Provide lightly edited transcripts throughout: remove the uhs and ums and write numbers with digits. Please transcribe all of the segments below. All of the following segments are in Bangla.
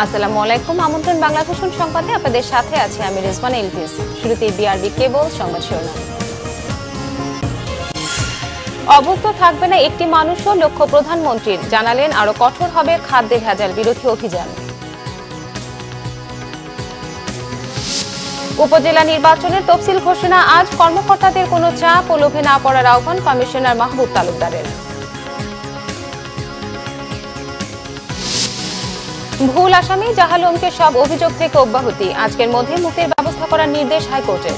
আসসালামু আলাইকুম। আমন্ত্রণ বাংলাদেশ সংবাদে আপনাদের সাথে আছি আমি রিজওয়ানা ইলতিস। শুরুতেই বিআরবি কেবল সংবাদ শিরোনাম। অভুক্ত থাকবে না একটি মানুষও, লক্ষ্য প্রধানমন্ত্রীর। জানালেন আরো কঠোর হবে খাদ্যে ভেজাল বিরোধী অভিযান। উপজেলা নির্বাচনের তফসিল ঘোষণা আজ। কর্মকর্তাদের কোনো চাপ ও লোভে না পড়ার আহ্বান কমিশনার মাহবুব তালুকদারের। ভুল আসামি জাহালমকে সব অভিযোগ থেকে অব্যাহতি। আজকের মধ্যে মুক্তির ব্যবস্থা করার নির্দেশ হাইকোর্টের।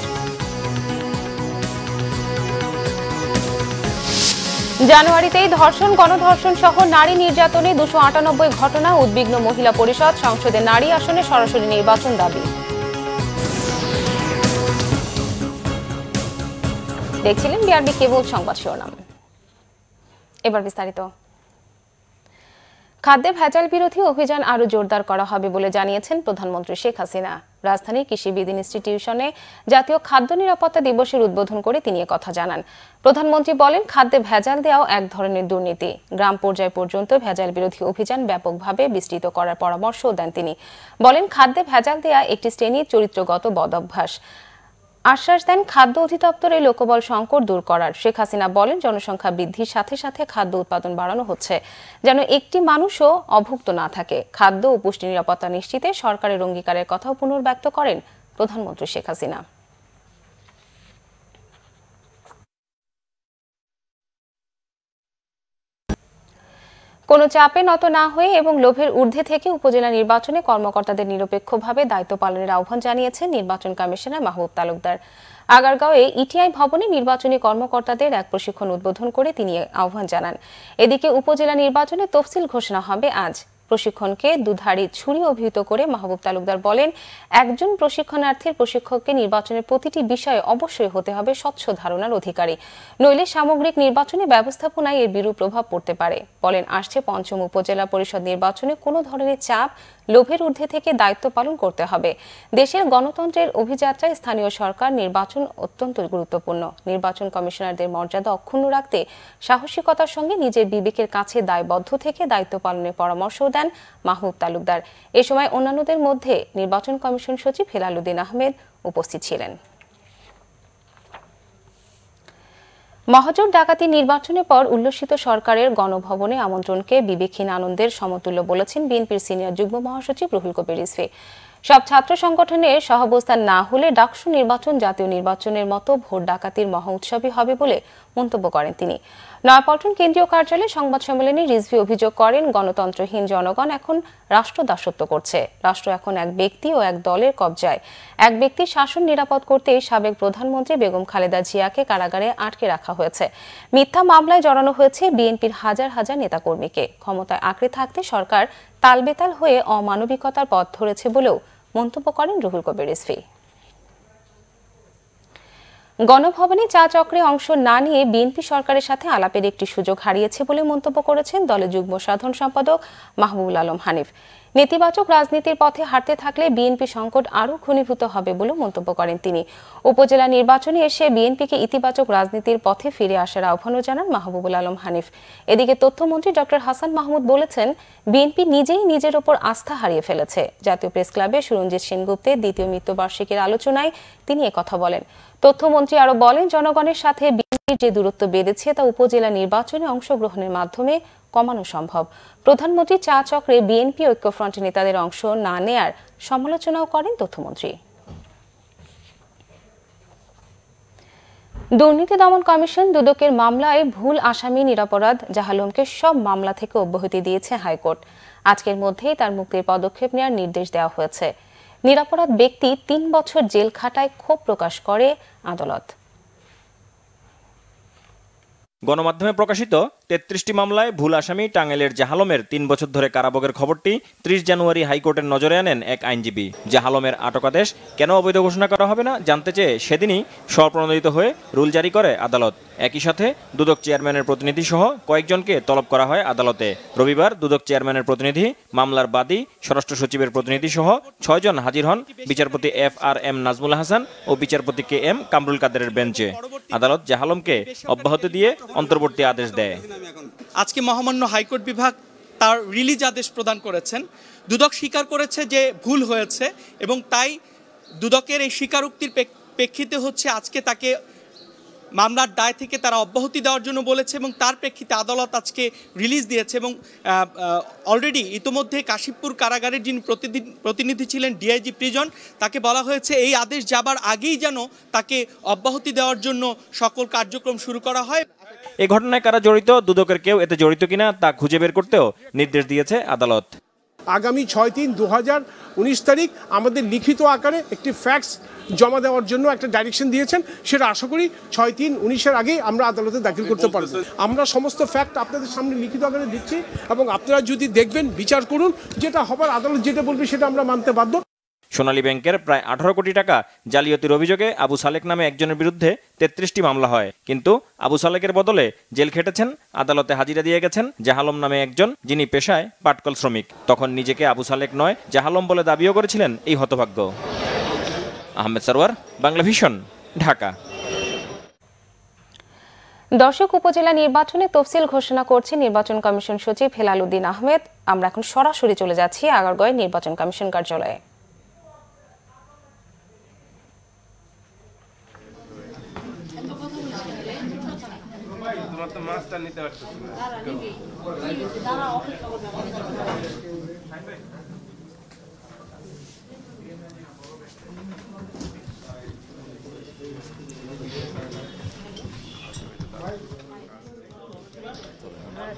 জানুয়ারিতেই ধর্ষণ, গণধর্ষণ সহ নারী নির্যাতনে 298 ঘটনা। উদ্বিগ্ন মহিলা পরিষদ। সংসদে নারী আসনে সরাসরি নির্বাচন দাবি। দেখছিলেন বিআরবি কেবল সংবাদ শিরোনাম। এবার বিস্তারিত। খাদ্যে ভেজাল বিরোধী অভিযান আরো জোরদার করা হবে বলে জানিয়েছেন প্রধানমন্ত্রী শেখ হাসিনা। রাজধানীর কৃষিবিদ ইনস্টিটিউশনে জাতীয় খাদ্য নিরাপত্তা দিবসের উদ্বোধন করে তিনি কথা জানান। প্রধানমন্ত্রী বলেন, খাদ্যে ভেজাল দেওয়াও এক ধরনের দুর্নীতি। গ্রাম পর্যায় পর্যন্ত ভেজাল বিরোধী অভিযান ব্যাপকভাবে বিস্তৃত করার পরামর্শও দেন তিনি। বলেন, খাদ্যে ভেজাল দেওয়া একটি শ্রেণীর চরিত্রগত বদঅভ্যাস। আশ্বাস দেন খাদ্য অধিদপ্তরে লোকবল সংকট দূর করার। শেখ হাসিনা বলেন, জনসংখ্যা বৃদ্ধির সাথে সাথে খাদ্য উৎপাদন বাড়ানো হচ্ছে, যেন একটি মানুষও অভুক্ত না থাকে। খাদ্য ও পুষ্টি নিরাপত্তা নিশ্চিতে সরকারের অঙ্গীকারের কথাও পুনর্ব্যক্ত করেন প্রধানমন্ত্রী শেখ হাসিনা। কোনো চাপে নত না হয়ে এবং লোভের ঊর্ধ্বে থেকে উপজেলা নির্বাচনে কর্মকর্তাদের নিরপেক্ষভাবে দায়িত্ব পালনের আহ্বান জানিয়েছেন নির্বাচন কমিশনার মাহবুব তালুকদার। আগারগাঁওয়ে ইটিআই ভবনে নির্বাচনী কর্মকর্তাদের এক প্রশিক্ষণ উদ্বোধন করে তিনি আহ্বান জানান। এদিকে উপজেলা নির্বাচনে তফসিল ঘোষণা হবে আজ। প্রশিক্ষণকে দুধারী ছুরি অভিহিত করে মাহবুব তালুকদার বলেন, একজন প্রশিক্ষণার্থীর প্রশিক্ষককে নির্বাচনের প্রতিটি বিষয়ে অবশ্যই হতে হবে স্বচ্ছ ধারণার অধিকারী, নইলে সামগ্রিক নির্বাচনী ব্যবস্থাপনায় এর বিরূপ প্রভাব পড়তে পারে। বলেন, আসছে পঞ্চম উপজেলা পরিষদ নির্বাচনে কোনো ধরনের চাপ, লোভের ঊর্ধ্বে থেকে দায়িত্ব পালন করতে হবে। দেশের গণতন্ত্রের অভিযাত্রায় স্থানীয় সরকার নির্বাচন অত্যন্ত গুরুত্বপূর্ণ। নির্বাচন কমিশনারদের মর্যাদা অক্ষুণ্ণ রাখতে সাহসিকতার সঙ্গে নিজের বিবেকের কাছে দায়বদ্ধ থেকে দায়িত্ব পালনের পরামর্শ দেন মাহবুব তালুকদার। এ সময় অন্যান্যদের মধ্যে নির্বাচন কমিশন সচিব হেলালুদ্দিন আহমেদ উপস্থিত ছিলেন। মহাজোট ডাকাতি নির্বাচনের পর উল্লসিত সরকারের গণভবনে আমন্ত্রণকে বিবেকহীন আনন্দের সমতুল্য বলেছেন বিএনপির সিনিয়র যুগ্ম মহাসচিব রুহুল কবির রিজভী। সব ছাত্র সংগঠনের সহাবস্থান না হলে ডাকসু নির্বাচন জাতীয় নির্বাচনের মতো ভোট ডাকাতির মহা উৎসবই হবে বলে মন্তব্য করেন তিনি। নয়াপল্টন কেন্দ্রীয় কার্যালয়ে সংবাদ সম্মেলনে রিজভী অভিযোগ করেন, গণতন্ত্রহীন জনগণ এখন রাষ্ট্র দাসত্ব করছে। রাষ্ট্র এখন এক ব্যক্তি ও এক দলের কবজায়। এক ব্যক্তির শাসন নিরাপদ করতে সাবেক প্রধানমন্ত্রী বেগম খালেদা জিয়াকে কারাগারে আটকে রাখা হয়েছে। মিথ্যা মামলায় জড়ানো হয়েছে বিএনপির হাজার হাজার নেতাকর্মীকে। ক্ষমতায় আঁকড়ে থাকতে সরকার তালবেতাল হয়ে অমানবিকতার পথ ধরেছে বলেও মন্তব্য করেন রুহুল কবির রিজভী। গণভবনে চা চক্রে অংশ না নিয়ে বিএনপি সরকারের সাথে আলাপের একটি সুযোগ হারিয়েছে বলে মন্তব্য করেছেন দলের যুগ্ম সাধারণ সম্পাদক মাহবুবুল আলম হানিফ। নেতিবাচক রাজনীতির পথে হাঁটতে থাকলে বিএনপি সংকট আরও ঘনীভূত হবে বলে মন্তব্য করেন তিনি। উপজেলা নির্বাচনে এসে বিএনপিকে ইতিবাচক রাজনীতির পথে ফিরে আসার আহ্বানও জানান মাহবুবুল আলম হানিফ। এদিকে তথ্যমন্ত্রী ডক্টর হাসান মাহমুদ বলেছেন, বিএনপি নিজেই নিজের ওপর আস্থা হারিয়ে ফেলেছে। জাতীয় প্রেস ক্লাবে সুরঞ্জিত সেনগুপ্তের দ্বিতীয় মৃত্যুবার্ষিকীর আলোচনায় তিনি একথা বলেন। তথ্যমন্ত্রী আরো বলেন, জনগণের সাথে বিএনপির যে দূরত্ব বেড়েছে তা উপজেলা নির্বাচনে অংশগ্রহণের মাধ্যমে কমানো সম্ভব। প্রধানমন্ত্রী চা চক্রে বিএনপি ঐক্যফ্রন্টের নেতাদের অংশ না নেয়ার সমালোচনাও করেন তথ্যমন্ত্রী। দুর্নীতি দমন কমিশন দুদকের মামলায় ভুল আসামি নিরপরাধ জাহালমকে সব মামলা থেকে অব্যাহতি দিয়েছে হাইকোর্ট। আজকের মধ্যেই তার মুক্তির পদক্ষেপ নেওয়ার নির্দেশ দেওয়া হয়েছে। নিরপরাধ ব্যক্তি 3 বছর জেল খাটায় ক্ষোভ প্রকাশ করে আদালত। গণমাধ্যমে প্রকাশিত 33টি মামলায় ভুল আসামি টাঙ্গাইলের জাহালমের 3 বছর ধরে কারাভোগের খবরটি 30 জানুয়ারি হাইকোর্টের নজরে আনেন এক আইনজীবী। জাহালমের আটকাদেশ কেন অবৈধ ঘোষণা করা হবে না জানতে চেয়ে সেদিনই স্বপ্রণোদিত হয়ে রুল জারি করে আদালত। একই সাথে দুদক চেয়ারম্যানের প্রতিনিধি সহ কয়েকজনকে তলব করা হয় আদালতে। রবিবার দুদক চেয়ারম্যানের প্রতিনিধি, মামলার বাদী, স্বরাষ্ট্র সচিবের প্রতিনিধি সহ 6 জন হাজির হন বিচারপতি FRM নাজমুল হাসান ও বিচারপতি KM কামরুল কাদেরের বেঞ্চে। আদালত জাহালমকে অব্যাহতি দিয়ে অন্তর্বর্তী আদেশ দেয়। আজকে মহামান্য হাইকোর্ট বিভাগ তার রিলিজ আদেশ প্রদান করেছেন। দুদক স্বীকার করেছে যে ভুল হয়েছে এবং তাই দুদকের এই স্বীকারোক্তির প্রেক্ষিতে হচ্ছে আজকে তাকে মামলার দায় থেকে তারা অব্যাহতি দেওয়ার জন্য বলেছে এবং তার প্রেক্ষিতে আদালত আজকে রিলিজ দিয়েছে এবং অলরেডি ইতোমধ্যে কাশিমপুর কারাগারের যিনি প্রতিনিধি ছিলেন ডিআইজি প্রিজন, তাকে বলা হয়েছে এই আদেশ যাবার আগেই যেন তাকে অব্যাহতি দেওয়ার জন্য সকল কার্যক্রম শুরু করা হয়। এই ঘটনায় কারা জড়িত, দুদকের কেউ এতে জড়িত কিনা তা খুঁজে বের করতেও নির্দেশ দিয়েছে আদালত। আগামী 6/3/2019 তারিখ আমাদের লিখিত আকারে একটি ফ্যাক্স জমা দেওয়ার জন্য একটা ডাইরেকশন দিয়েছেন, সেটা আশা করি 6/3/19-এর আগেই আমরা আদালতে দাখিল করতে পারবো। আমরা সমস্ত ফ্যাক্ট আপনাদের সামনে লিখিত আকারে দিচ্ছি এবং আপনারা যদি দেখবেন, বিচার করুন, যেটা হবার আদালত যেটা বলবে সেটা আমরা মানতে বাধ্য। সোনালী ব্যাংকের প্রায় 18 কোটি টাকা জালিয়াতির অভিযোগে আবু সালেক নামে একজনের বিরুদ্ধে 33টি মামলা হয়, কিন্তু আবু সালেকের বদলে জেল খেটেছেন, আদালতে হাজিরা দিয়ে গেছেন জাহালম নামে একজন, যিনি পেশায় পাটকল শ্রমিক। তখন নিজেকে আবু সালেক নয় জাহালম বলে দাবিও করেছিলেন এই হতভাগ্য। আহমেদ সরওয়ার, বাংলা ভিশন, ঢাকা। দর্শক, উপজেলা নির্বাচনে তফসিল ঘোষণা করছে নির্বাচন কমিশন সচিব হেলাল উদ্দিন আহমেদ। আমরা এখন সরাসরি চলে যাচ্ছি আগারগাঁও নির্বাচন কমিশন কার্যালয়ে।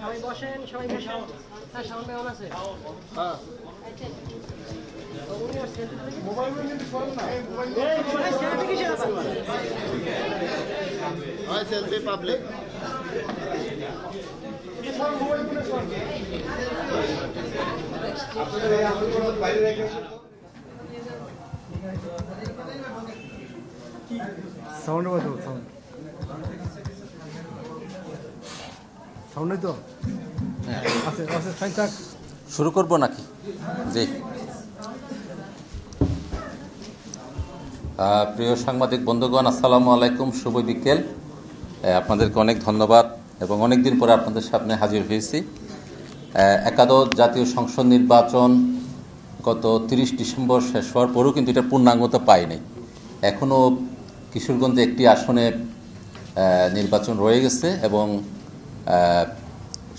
সবাই বসেন, সবাই বসেন। হ্যাঁ, সামনে কেমন আছে? হ্যাঁ, সেলফি পাবলিক সাউন্ড বাজাও, সাউন্ড তো আছে আছে। থাক, শুরু করব নাকি? জি, প্রিয় সাংবাদিক বন্ধুগণ, আসসালামু আলাইকুম, শুভ বিকেল। আপনাদেরকে অনেক ধন্যবাদ এবং অনেক দিন পরে আপনাদের সামনে হাজির হয়েছি। একাদশ জাতীয় সংসদ নির্বাচন গত 30 ডিসেম্বর শেষ হওয়ার পরেও কিন্তু এটা পূর্ণাঙ্গতা পায়নি। এখনও কিশোরগঞ্জে একটি আসনে নির্বাচন রয়ে গেছে এবং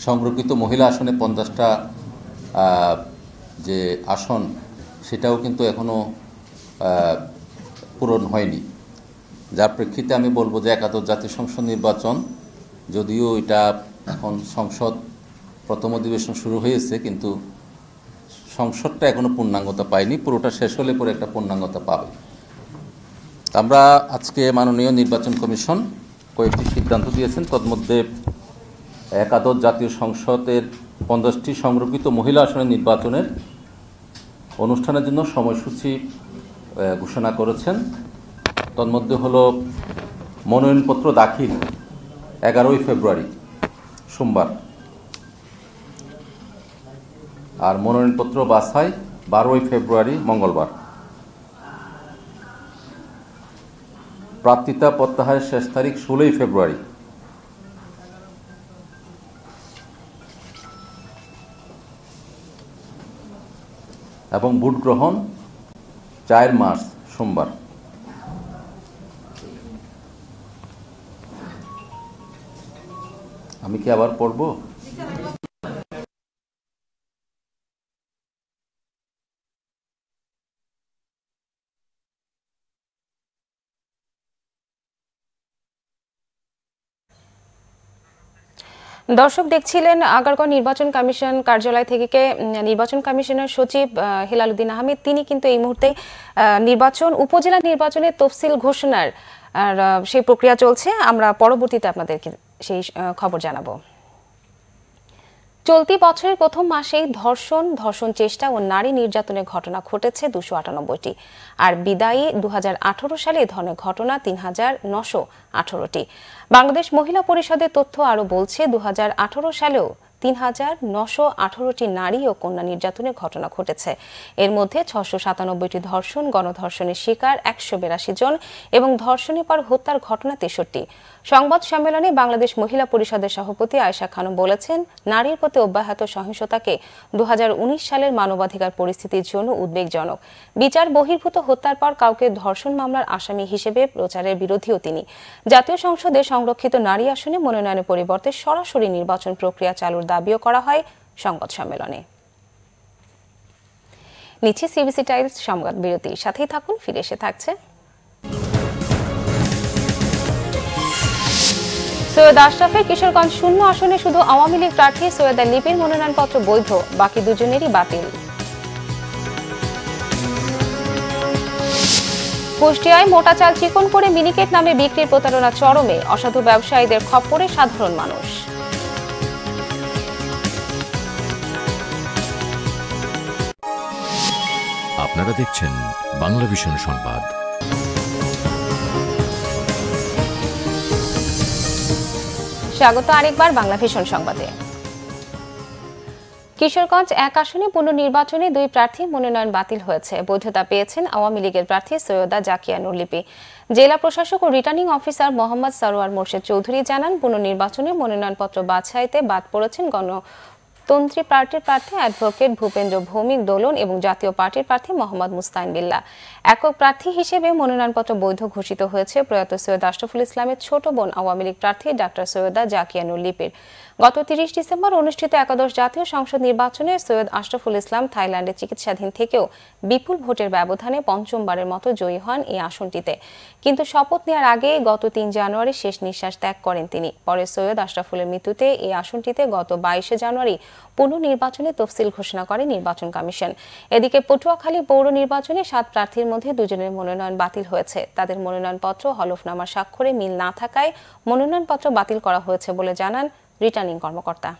সংরক্ষিত মহিলা আসনে 50টা যে আসন, সেটাও কিন্তু এখনও পূরণ হয়নি। যার প্রেক্ষিতে আমি বলবো যে একাদশ জাতীয় সংসদ নির্বাচন, যদিও এটা এখন সংসদ প্রথম অধিবেশন শুরু হয়েছে, কিন্তু সংসদটা এখনও পূর্ণাঙ্গতা পায়নি। পুরোটা শেষ হলে পরে একটা পূর্ণাঙ্গতা পাবে। আমরা আজকে মাননীয় নির্বাচন কমিশন কয়েকটি সিদ্ধান্ত দিয়েছেন। তন্মধ্যে একাদশ জাতীয় সংসদের 50টি সংরক্ষিত মহিলা আসনের নির্বাচনের অনুষ্ঠানের জন্য সময়সূচি ঘোষণা করেছেন। তন্মধ্যে হলো মনোনয়নপত্র দাখিল 11ই ফেব্রুয়ারি সোমবার, আর মনোনয়নপত্র বাছাই 12ই ফেব্রুয়ারি মঙ্গলবার। প্রার্থিতা প্রত্যাহারের শেষ তারিখ 16ই ফেব্রুয়ারি। এবং ভোট গ্রহণ 4 মার্চ সোমবার। আমি কি আবার পড়ব? দর্শক, দেখছিলেন আগারগাঁও নির্বাচন কমিশন কার্যালয় থেকে নির্বাচন কমিশনের সচিব হেলাল উদ্দিন আহমেদ। তিনি কিন্তু এই মুহূর্তে উপজেলা নির্বাচনের তফসিল ঘোষণার সেই প্রক্রিয়া চলছে। আমরা পরবর্তীতে আপনাদেরকে সেই খবর জানাবো। চলতি বছরের প্রথম মাসেই ধর্ষণ চেষ্টা ও নারী নির্যাতনের ঘটনা ঘটেছে 298টি, আর বিদায়ী 2018 সালে এ ধরনের ঘটনা 3918টি। বাংলাদেশ মহিলা পরিষদের তথ্য আরও বলছে 2018 সালেও ৩,৯18টি নারী ও কন্যা নির্যাতনের ঘটনা ঘটেছে। এর মধ্যে 697টি ধর্ষণ, গণধর্ষণের শিকার 182 জন এবং ধর্ষণের পর হত্যার ঘটনা 63। সংবাদ সম্মেলনে বাংলাদেশ মহিলা পরিষদের সভাপতি আয়েশা খানম বলেছেন, নারীর প্রতি অব্যাহত সহিংসতাকে 2019 সালের মানবাধিকার পরিস্থিতির জন্য উদ্বেগজনক। বিচার বহির্ভূত হত্যার পর কাউকে ধর্ষণ মামলার আসামি হিসেবে প্রচারের বিরোধীও তিনি। জাতীয় সংসদে সংরক্ষিত নারী আসনে মনোনয়নের পরিবর্তে সরাসরি নির্বাচন প্রক্রিয়া চালুর দাবিও করা হয় সংবাদ সম্মেলনে। নিচে সিবিসি টাইমস সংবাদ বিরতির সাথেই থাকুন, ফিরে এসে থাকছে। সৈয়দ আশরাফের কিশোরগঞ্জ 0 আসনে শুধু আওয়ামী লীগ প্রার্থী সৈয়দা লিপির মনোনয়নপত্র বৈধ, বাকি দুজনেরই বাতিল। কুষ্টিয়ায় মোটা চাল চিকন করে মিনিকেট নামে বিক্রির প্রতারণা চরমে, অসাধু ব্যবসায়ীদের খপ্পরে সাধারণ মানুষ। আপনারা দেখছেন বাংলা ভিশন সংবাদ। স্বাগত আরেকবার বাংলা ভিশন সংবাদে। কিশোরগঞ্জ 1 আসনে পুনর্নির্বাচনে 2 প্রার্থীর মনোনয়ন বাতিল হয়েছে। বৈধতা পেয়েছেন আওয়ামী লীগের প্রার্থী সৈয়দা জাকিয়া নুর লিপি। জেলা প্রশাসক ও রিটার্নিং অফিসার মোহাম্মদ সরোয়ার মোর্শেদ চৌধুরী জানান, পুনর্নির্বাচনে মনোনয়নপত্র বাছাইতে বাদ পড়েছেন গণতন্ত্রী পার্টির প্রার্থী অ্যাডভোকেট ভূপেন্দ্র ভৌমিক দোলন এবং জাতীয় পার্টির প্রার্থী মোহাম্মদ মুস্তাইন বিল্লাহ। একক প্রার্থী হিসেবে মনোনয়নপত্র বৈধ ঘোষিত হয়েছে প্রয়াত সৈয়দ আশরাফুল ইসলামের ছোট বোন আওয়ামী লীগ প্রার্থী ডাক্তার সৈয়দা জাকিয়া নুর লিপির। গত 30 ডিসেম্বর অনুষ্ঠিত একাদশ জাতীয় সংসদ নির্বাচনে সৈয়দ আশরাফুল ইসলাম থাইল্যান্ডে চিকিৎসাধীন থেকেও বিপুল ভোটের ব্যবধানে পঞ্চমবারের মতো জয়ী হন এই আসনটিতে। কিন্তু শপথ নেওয়ার আগে গত 3 জানুয়ারি শেষ নিঃশ্বাস ত্যাগ করেন তিনি। পরে সৈয়দ আশরাফুলের মৃত্যুতে এই আসনটিতে গত 22 জানুয়ারি পুনর্নির্বাচনে তফসিল ঘোষণা করে নির্বাচন কমিশন। এদিকে পটুয়াখালী পৌর নির্বাচনে 7 প্রার্থীর মধ্যে 2 জনের মনোনয়ন বাতিল হয়েছে। তাদের মনোনয়নপত্র হলফনামার স্বাক্ষরে মিল না থাকায় মনোনয়নপত্র বাতিল করা হয়েছে বলে জানান রিটার্নিং কর্মকর্তা।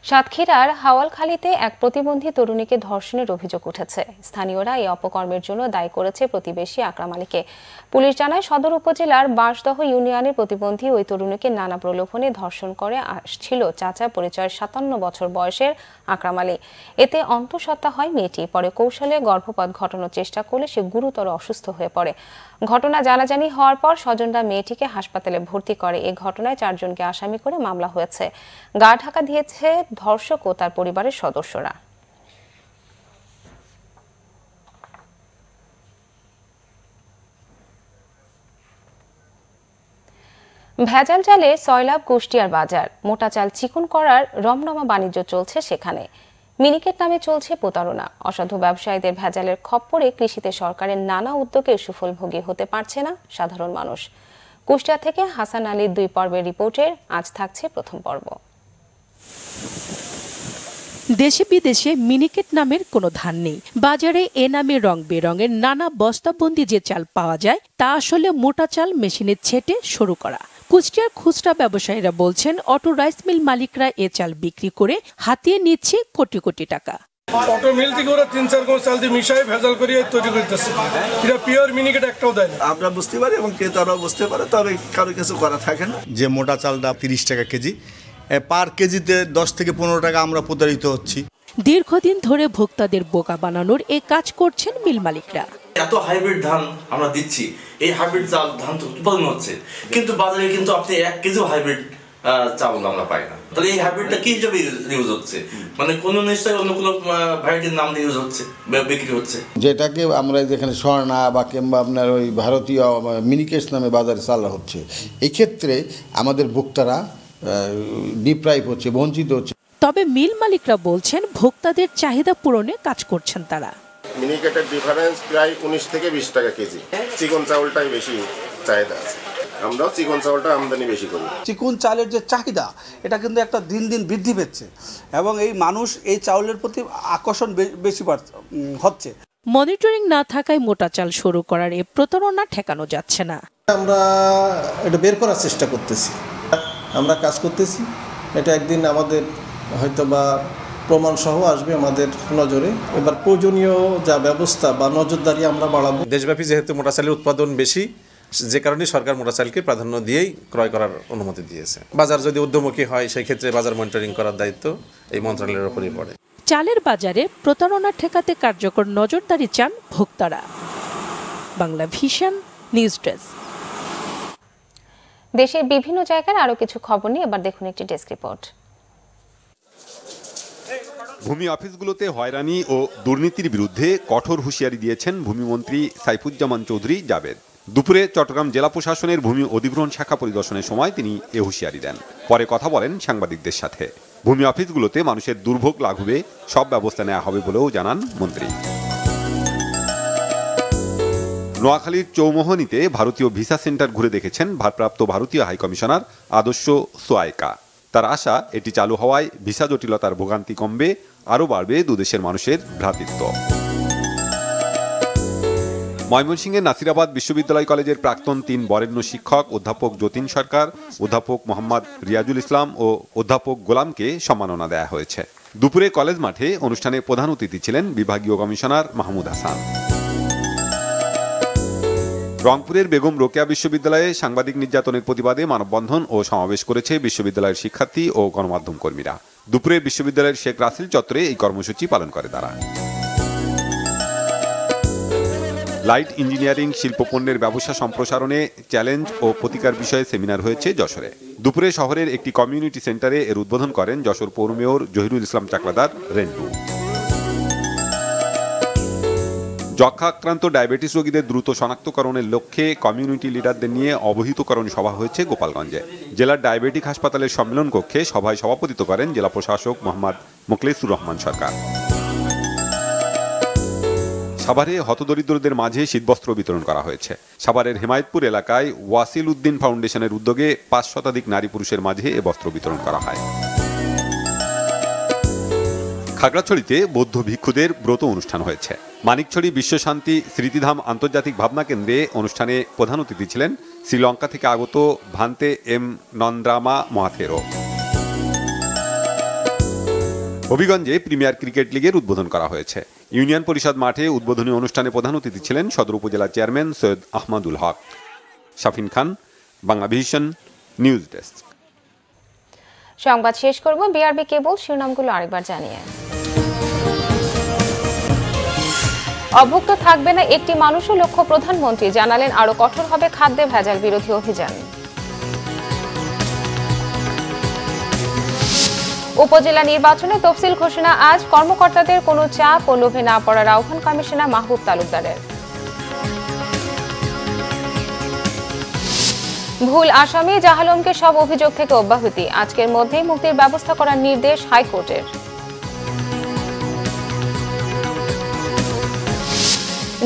সাতক্ষীরার হাওয়ালখালীতে এক প্রতিবন্ধী তরুণীকে ধর্ষণের অভিযোগ উঠেছে। স্থানীয়রা এই অপকর্মের জন্য দায়ী করেছে প্রতিবেশী আকরাম আলীকে। পুলিশ জানায়, সদর উপজেলার বাঁশদহ ইউনিয়নের প্রতিবন্ধী ওই তরুণীকে নানা প্রলোভনে ধর্ষণ করে আসছিল চাচা পরিচয় 57 বছর বয়সের আকরাম আলী। এতে অন্তঃসত্ত্বা হয় মেয়েটি। পরে কৌশলে গর্ভপাত ঘটানোর চেষ্টা করলে সে গুরুতর অসুস্থ হয়ে পড়ে। ঘটনা জানাজানি হওয়ার পর স্বজনরা মেয়েটিকে হাসপাতালে ভর্তি করে। এ ঘটনায় 4 জনকে আসামি করে মামলা হয়েছে। গা ঢাকা দিয়েছে ধর্ষক ও তার পরিবারের সদস্যরা। ভেজাল চালে সয়লাব কুষ্টিয়ার বাজার। মোটা চাল চিকন করার রমরমা বাণিজ্য চলছে সেখানে। মিনিকেট নামে চলছে প্রতারণা। অসাধু ব্যবসায়ীদের ভেজালের খপ্পরে কৃষিতে সরকারের নানা উদ্যোগে সুফলভোগী হতে পারছে না সাধারণ মানুষ। কুষ্টিয়া থেকে হাসান আলীর 2 পর্বের রিপোর্টের আজ থাকছে প্রথম পর্ব। দেশে বিদেশে মিনিকেট নামের কোনো ধান নেই। বাজারে এ নামে রং বেরঙের নানা বস্তাবন্দি যে চাল পাওয়া যায় তা আসলে মোটা চাল মেশিনে ছেটে সরু করা। কুষ্টিয়ার খুচরা ব্যবসায়ীরা বলছেন, অটো রাইস মিল মালিকরা এ চাল বিক্রি করে হাতিয়ে নিচ্ছে কোটি কোটি টাকা। অটো মিল থেকে ওরা 3-4 কোন চাল দিয়ে মিশাই ভেজাল করিয়ে তৈরি করতেছে। এটা পিওর মিনিকেট একটাও দেয় না। আমরা বুঝতে পারি এবং ক্রেতারাও বুঝতে পারে, তবে কারো কিছু করা থাকে না। যে মোটা চালটা 30 টাকা কেজি, পার কেজিতে 10 থেকে 15 টাকা আমরা প্রতারিত হচ্ছি। দীর্ঘদিন ধরে ভোক্তাদের বোকা বানানোর এ কাজ করছেন মিল মালিকরা। এত হাইব্রিড ধান আমরা দিচ্ছি, এই হাইব্রিড ধান তো উৎপাদন হচ্ছে, কিন্তু বাজারে কিন্তু আপনি 1 কেজিও হাইব্রিড চাউল আমরা পাই না। তাহলে এই হাইব্রিডটা কি হিসেবে ইউজ হচ্ছে? মানে কোন নিশ্চয়ই অন্য কোনো ভ্যারাইটির নাম দিয়ে ইউজ হচ্ছে, বিক্রি হচ্ছে। যেটাকে আমরা যেখানে স্বর্ণা বা কিংবা আপনার ওই ভারতীয় মিনিকেট নামে বাজারে চালা হচ্ছে, এই ক্ষেত্রে আমাদের ভোক্তারা ডিপ্রাইভ হচ্ছে, বঞ্চিত হচ্ছে। তবে মিল মালিকরা বলছেন, ভোক্তাদের চাহিদা পূরণে কাজ করছেন তারা। মিনিকেটের ডিফারেন্স প্রায় 19 থেকে 20 টাকা কেজি। চিকন চাউলটাই বেশি চাহিদা আছে, আমরাও চিকন চাউলটা আমদানি বেশি করি। চিকন চালের যে চাহিদা, এটা কিন্তু একটা দিন দিন বৃদ্ধি পেচ্ছে এবং এই মানুষ এই চাউলের প্রতি আকর্ষণ বেশি হচ্ছে। মনিটরিং না থাকায় মোটা চাল শুরু করার এ প্রতারণা ঠেকানো যাচ্ছে না। আমরা এটা বের করার চেষ্টা করতেছি, আমরা কাজ করতেছি। এটা একদিন আমাদের হয়তোবা প্রমাণ সহ আসবে আমাদের নজরে। এবার প্রয়োজনীয় যা ব্যবস্থা বা নজরদারি আমরা বাড়াবো। দেশব্যাপী যেহেতু মোটা চালের উৎপাদন বেশি, যে কারণে সরকার মোটা চালকে প্রাধান্য দিয়েই ক্রয় করার অনুমতি দিয়েছে। বাজার যদি ঊর্ধ্বমুখী হয় সেই ক্ষেত্রে বাজার মনিটরিং করার দায়িত্ব এই মন্ত্রণালয়ের উপরই পড়ে। চালের বাজারে প্রতারণা ঠেকাতে কার্যকর নজরদারি চান ভোক্তারা। Bangla vision news desk. দেশের বিভিন্ন জায়গার আরো কিছু খবর নিয়ে এবার দেখুন একটি ডেস্ক রিপোর্ট। ভূমি অফিসগুলোতে হয়রানি ও দুর্নীতির বিরুদ্ধে কঠোর হুঁশিয়ারি দিয়েছেন ভূমিমন্ত্রী সাইফুজ্জামান চৌধুরী জাবেদ। দুপুরে চট্টগ্রাম জেলা প্রশাসনের ভূমি অধিগ্রহণ শাখা পরিদর্শনের সময় তিনি এ হুঁশিয়ারি দেন। পরে কথা বলেন সাংবাদিকদের সাথে। ভূমি অফিসগুলোতে মানুষের দুর্ভোগ লাঘবে সব ব্যবস্থা নেওয়া হবে বলেও জানান মন্ত্রী। নোয়াখালীর চৌমোহনীতে ভারতীয় ভিসা সেন্টার ঘুরে দেখেছেন ভারপ্রাপ্ত ভারতীয় হাইকমিশনার আদর্শ সোয়াইকা। তার আশা এটি চালু হওয়ায় ভিসা জটিলতার ভোগান্তি কমবে, আরও বাড়বে দুদেশের মানুষের ভ্রাতৃত্ব। ময়মনসিংহের নাসিরাবাদ বিশ্ববিদ্যালয় কলেজের প্রাক্তন 3 বরেণ্য শিক্ষক অধ্যাপক যতীন সরকার, অধ্যাপক মোহাম্মদ রিয়াজুল ইসলাম ও অধ্যাপক গোলামকে সম্মাননা দেওয়া হয়েছে। দুপুরে কলেজ মাঠে অনুষ্ঠানে প্রধান অতিথি ছিলেন বিভাগীয় কমিশনার মাহমুদ হাসান। রংপুরের বেগম রোকেয়া বিশ্ববিদ্যালয়ে সাংবাদিক নির্যাতনের প্রতিবাদে মানববন্ধন ও সমাবেশ করেছে বিশ্ববিদ্যালয়ের শিক্ষার্থী ও গণমাধ্যম কর্মীরা। দুপুরে বিশ্ববিদ্যালয়ের শেখ রাসেল চত্বরে এই কর্মসূচি পালন করে তারা। লাইট ইঞ্জিনিয়ারিং শিল্পপণ্যের ব্যবসা সম্প্রসারণে চ্যালেঞ্জ ও প্রতিকার বিষয়ে সেমিনার হয়েছে যশোরে। দুপুরে শহরের একটি কমিউনিটি সেন্টারে এর উদ্বোধন করেন যশোর পৌর মেয়র জহিরুল ইসলাম চাকলাদার রেন্টু। যক্ষা আক্রান্ত ডায়াবেটিস রোগীদের দ্রুত শনাক্তকরণের লক্ষ্যে কমিউনিটি লিডারদের নিয়ে অবহিতকরণ সভা হয়েছে গোপালগঞ্জে। জেলার ডায়াবেটিক হাসপাতালের সম্মেলন কক্ষে সভায় সভাপতিত্ব করেন জেলা প্রশাসক মোহাম্মদ মোখলেসুর রহমান সরকার। সাভারে হতদরিদ্রদের মাঝে শীতবস্ত্র বিতরণ করা হয়েছে। সাভারের হেমায়েতপুর এলাকায় ওয়াসিল উদ্দিন ফাউন্ডেশনের উদ্যোগে 5 শতাধিক নারী পুরুষের মাঝে এ বস্ত্র বিতরণ করা হয়। খাগড়াছড়িতে বৌদ্ধ ভিক্ষুদের ব্রত অনুষ্ঠান হয়েছে। মানিকছড়ি বিশ্বশান্তি স্মৃতিধাম আন্তর্জাতিক ভাবনা কেন্দ্রে অনুষ্ঠানে প্রধান অতিথি ছিলেন শ্রীলঙ্কা থেকে আগত ভান্তে এম নন্দ্রামা মহাথেরো। হবিগঞ্জে প্রিমিয়ার ক্রিকেট লিগের উদ্বোধন করা হয়েছে। ইউনিয়ন পরিষদ মাঠে উদ্বোধনী অনুষ্ঠানে প্রধান অতিথি ছিলেন সদর উপজেলা চেয়ারম্যান সৈয়দ আহমদুল হক। শাফিন খান, বাংলা ভিশন নিউজ ডেস্ক। সংবাদ শেষ করব বিআরবি কেবল শিরোনামগুলো আরেকবার জানিয়ে। অভুক্ত থাকবে না একটি মানুষও লক্ষ্য প্রধানমন্ত্রী, জানালেন আরো কঠোর হবে খাদ্যে ভেজাল বিরোধী অভিযান। উপজেলা নির্বাচনে তফসিল ঘোষণা আজ, কর্মকর্তাদের কোনো চাপ ও লোভে না পড়ার আহ্বান কমিশনার মাহবুব তালুকদারের। ভুল আসামি জাহালমকে সব অভিযোগ থেকে অব্যাহতি, আজকের মধ্যেই মুক্তির ব্যবস্থা করার নির্দেশ হাইকোর্টের।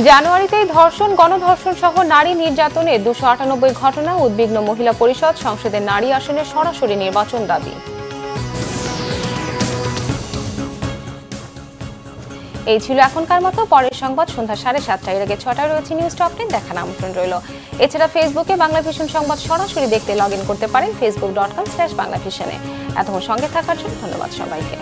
জানুয়ারিতেই ধর্ষণ, গণধর্ষণ সহ নারী নির্যাতনের 298 ঘটনা, উদ্বিগ্ন মহিলা পরিষদ, সংসদের নারী আসনে সরাসরি নির্বাচন দাবি। এই ছিল এখনকার মতো। পরের সংবাদ সন্ধ্যা 7:30। এর আগে 6টায় রয়েছে নিউজ টপ 10 দেখার আমন্ত্রণ রইল। এছাড়া ফেসবুকে বাংলা ভিশন সংবাদ সরাসরি দেখতে লগ ইন করতে পারেন facebook.com/বাংলাভিশনে। এতক্ষণ সঙ্গে থাকার জন্য ধন্যবাদ সবাইকে।